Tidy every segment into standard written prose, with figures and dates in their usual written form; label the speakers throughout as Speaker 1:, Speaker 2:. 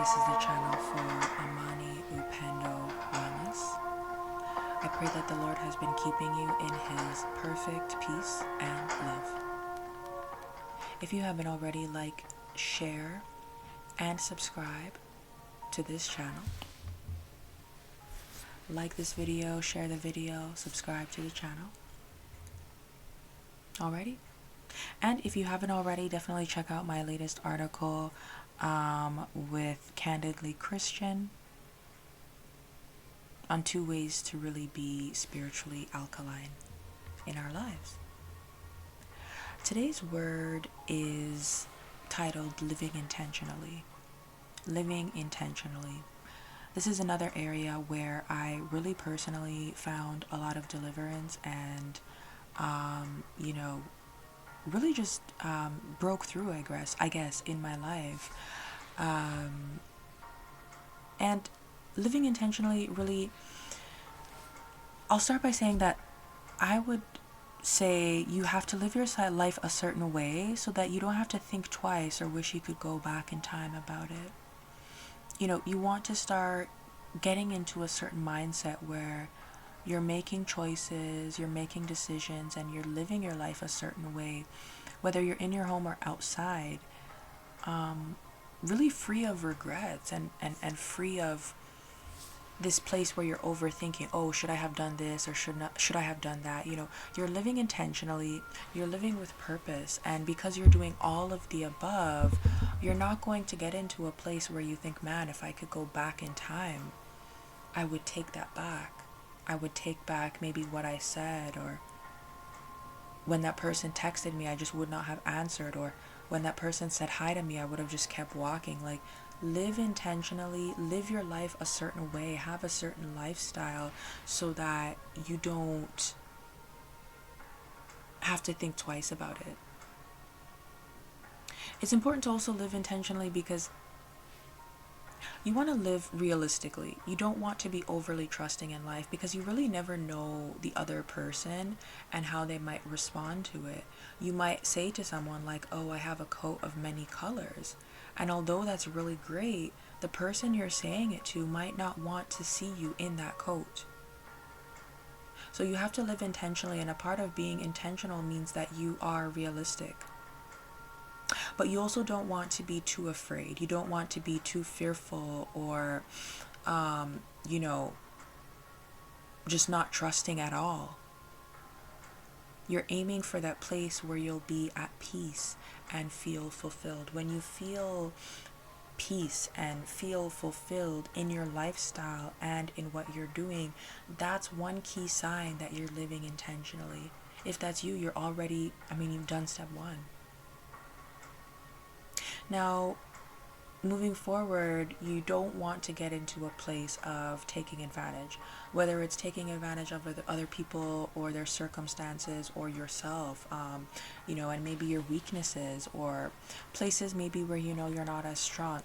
Speaker 1: This is the channel for Amani.Upendo.Wellness. I pray that the Lord has been keeping you in His perfect peace and love. If you haven't already, like, share, and subscribe to this channel. Like this video, share the video, subscribe to the channel. Alrighty? And if you haven't already, definitely check out my latest article with Candidly Christian on 2 ways to really be spiritually alkaline in our lives. Today's word is titled Living Intentionally. Living intentionally. This is another area where I really personally found a lot of deliverance and, really just broke through, I guess, in my life. And living intentionally, really, I'll start by saying that I would say you have to live your life a certain way so that you don't have to think twice or wish you could go back in time about it. You want to start getting into a certain mindset where you're making choices, you're making decisions, and you're living your life a certain way, whether you're in your home or outside, really free of regrets and free of this place where you're overthinking, oh, should I have done this or should I have done that? You're living intentionally, you're living with purpose, and because you're doing all of the above, you're not going to get into a place where you think, man, if I could go back in time, I would take that back. I would take back maybe what I said, or when that person texted me, I just would not have answered, or when that person said hi to me, I would have just kept walking. Like, live intentionally, live your life a certain way, have a certain lifestyle so that you don't have to think twice about it. It's important to also live intentionally because you want to live realistically. You don't want to be overly trusting in life because you really never know the other person and how they might respond to it. You might say to someone like, oh, I have a coat of many colors. And although that's really great, the person you're saying it to might not want to see you in that coat. So you have to live intentionally, and a part of being intentional means that you are realistic. But you also don't want to be too afraid. You don't want to be too fearful or, just not trusting at all. You're aiming for that place where you'll be at peace and feel fulfilled. When you feel peace and feel fulfilled in your lifestyle and in what you're doing, that's one key sign that you're living intentionally. If that's you, you're already, you've done step 1. Now, moving forward, you don't want to get into a place of taking advantage, whether it's taking advantage of other people or their circumstances or yourself, and maybe your weaknesses or places maybe where you're not as strong.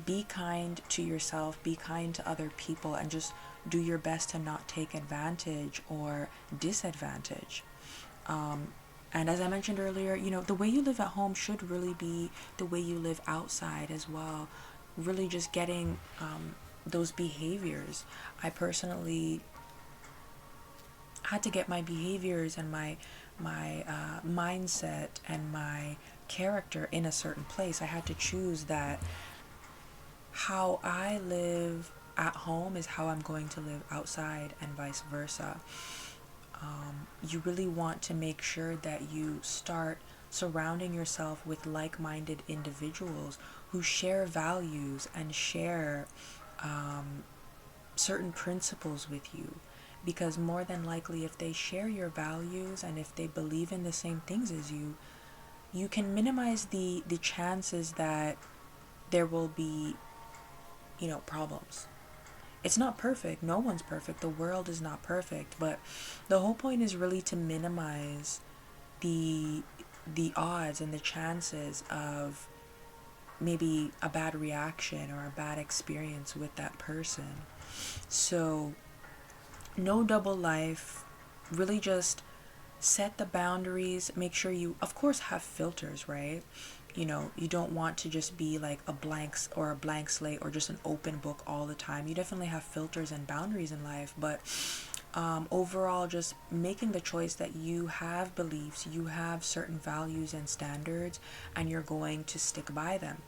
Speaker 1: Be kind to yourself, be kind to other people, and just do your best to not take advantage or disadvantage. And as I mentioned earlier, the way you live at home should really be the way you live outside as well. Really just getting those behaviors. I personally had to get my behaviors and my mindset and my character in a certain place. I had to choose that how I live at home is how I'm going to live outside, and vice versa. You really want to make sure that you start surrounding yourself with like-minded individuals who share values and share certain principles with you. Because more than likely, if they share your values and if they believe in the same things as you, you can minimize the chances that there will be, problems. It's not perfect. No one's perfect. The world is not perfect. But the whole point is really to minimize the odds and the chances of maybe a bad reaction or a bad experience with that person. So no double life. Really just set the boundaries. Make sure you, of course, have filters, right? You don't want to just be like a blank slate or just an open book all the time. You definitely have filters and boundaries in life, but overall, just making the choice that you have beliefs, you have certain values and standards, and you're going to stick by them.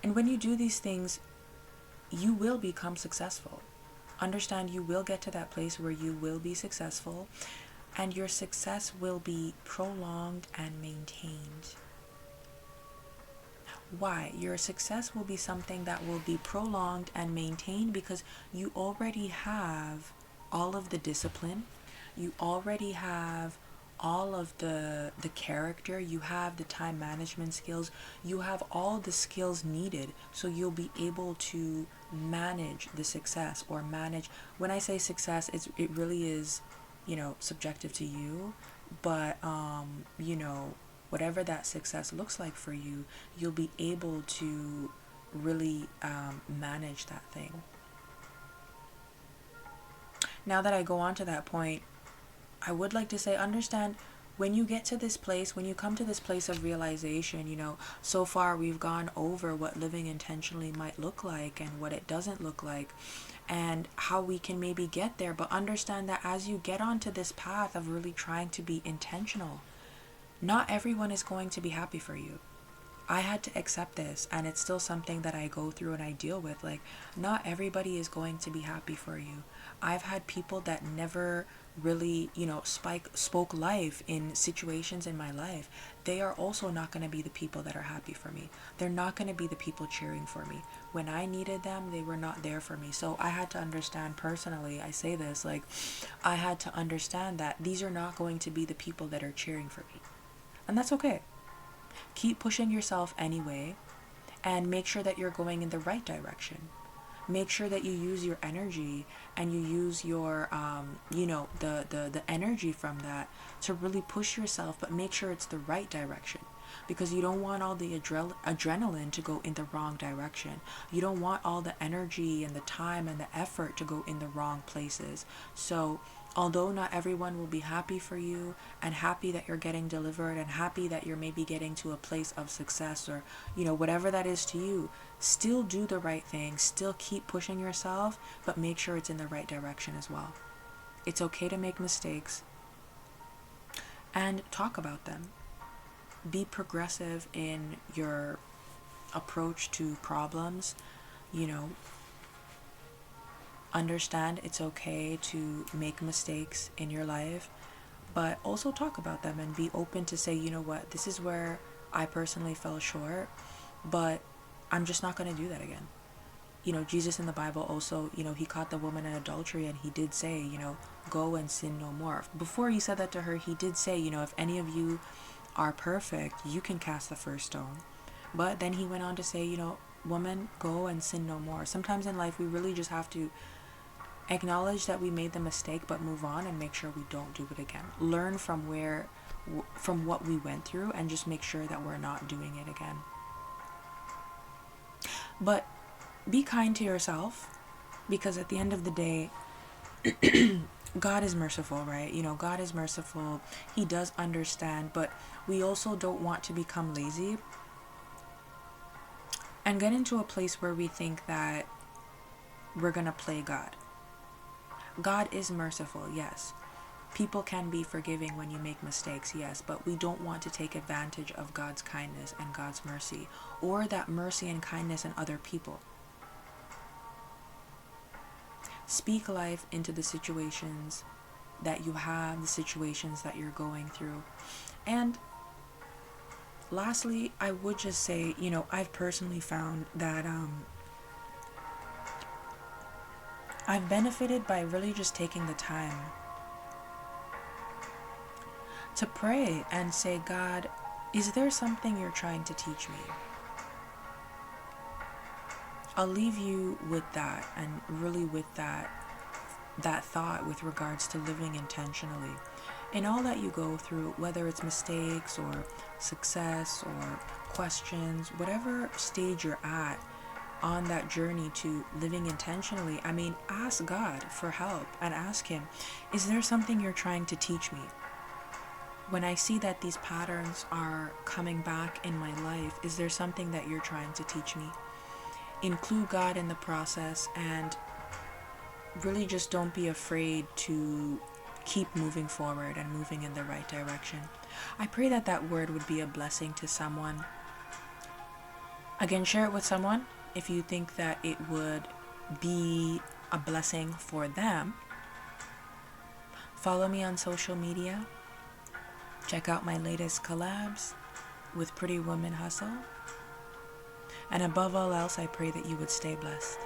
Speaker 1: And when you do these things, you will become successful. Understand, you will get to that place where you will be successful, and your success will be prolonged and maintained. Why? Your success will be something that will be prolonged and maintained because you already have all of the discipline, you already have all of the character, you have the time management skills, you have all the skills needed, so you'll be able to manage the success, or manage, when I say success, it really is, subjective to you, but whatever that success looks like for you, you'll be able to really manage that thing. Now that I go on to that point, I would like to say, understand, when you get to this place, when you come to this place of realization, so far we've gone over what living intentionally might look like and what it doesn't look like, and how we can maybe get there. But understand that as you get onto this path of really trying to be intentional, not everyone is going to be happy for you. I had to accept this, and it's still something that I go through and I deal with. Like, not everybody is going to be happy for you. I've had people that never really, spoke life in situations in my life. They are also not going to be the people that are happy for me. They're not going to be the people cheering for me. When I needed them, they were not there for me. So I had to understand personally, I say this, like, I had to understand that these are not going to be the people that are cheering for me. And that's okay. Keep pushing yourself anyway, and make sure that you're going in the right direction. Make sure that you use your energy, and you use your the energy from that to really push yourself, but make sure it's the right direction, because you don't want all the adrenaline to go in the wrong direction. You don't want all the energy and the time and the effort to go in the wrong places. So although not everyone will be happy for you, and happy that you're getting delivered, and happy that you're maybe getting to a place of success, or whatever that is to you, still do the right thing, still keep pushing yourself, but make sure it's in the right direction as well. It's okay to make mistakes, and talk about them. Be progressive in your approach to problems. Understand it's okay to make mistakes in your life, but also talk about them and be open to say, what, this is where I personally fell short, but I'm just not going to do that again. Jesus in the Bible also, he caught the woman in adultery, and he did say, go and sin no more. Before he said that to her, he did say, if any of you are perfect, you can cast the first stone. But then he went on to say, woman, go and sin no more. Sometimes in life, we really just have to acknowledge that we made the mistake, but move on and make sure we don't do it again. Learn from what we went through, and just make sure that we're not doing it again. But be kind to yourself, because at the end of the day, God is merciful, right? God is merciful. He does understand, but we also don't want to become lazy and get into a place where we think that we're going to play God. God is merciful, yes. People can be forgiving when you make mistakes, yes, but we don't want to take advantage of God's kindness and God's mercy, or that mercy and kindness in other people. Speak life into the situations that you have, the situations that you're going through. And lastly, I would just say, I've personally found that I've benefited by really just taking the time to pray and say, God, is there something you're trying to teach me? I'll leave you with that, and really with that thought with regards to living intentionally. In all that you go through, whether it's mistakes or success or questions, whatever stage you're at on that journey to living intentionally, ask God for help, and ask him, is there something you're trying to teach me? when I see that these patterns are coming back in my life, is there something that you're trying to teach me? Include God in the process, and really just don't be afraid to keep moving forward and moving in the right direction. I pray that that word would be a blessing to someone. Again, share it with someone if you think that it would be a blessing for them. Follow me on social media. Check out my latest collabs with Pretty Woman Hustle. And above all else, I pray that you would stay blessed.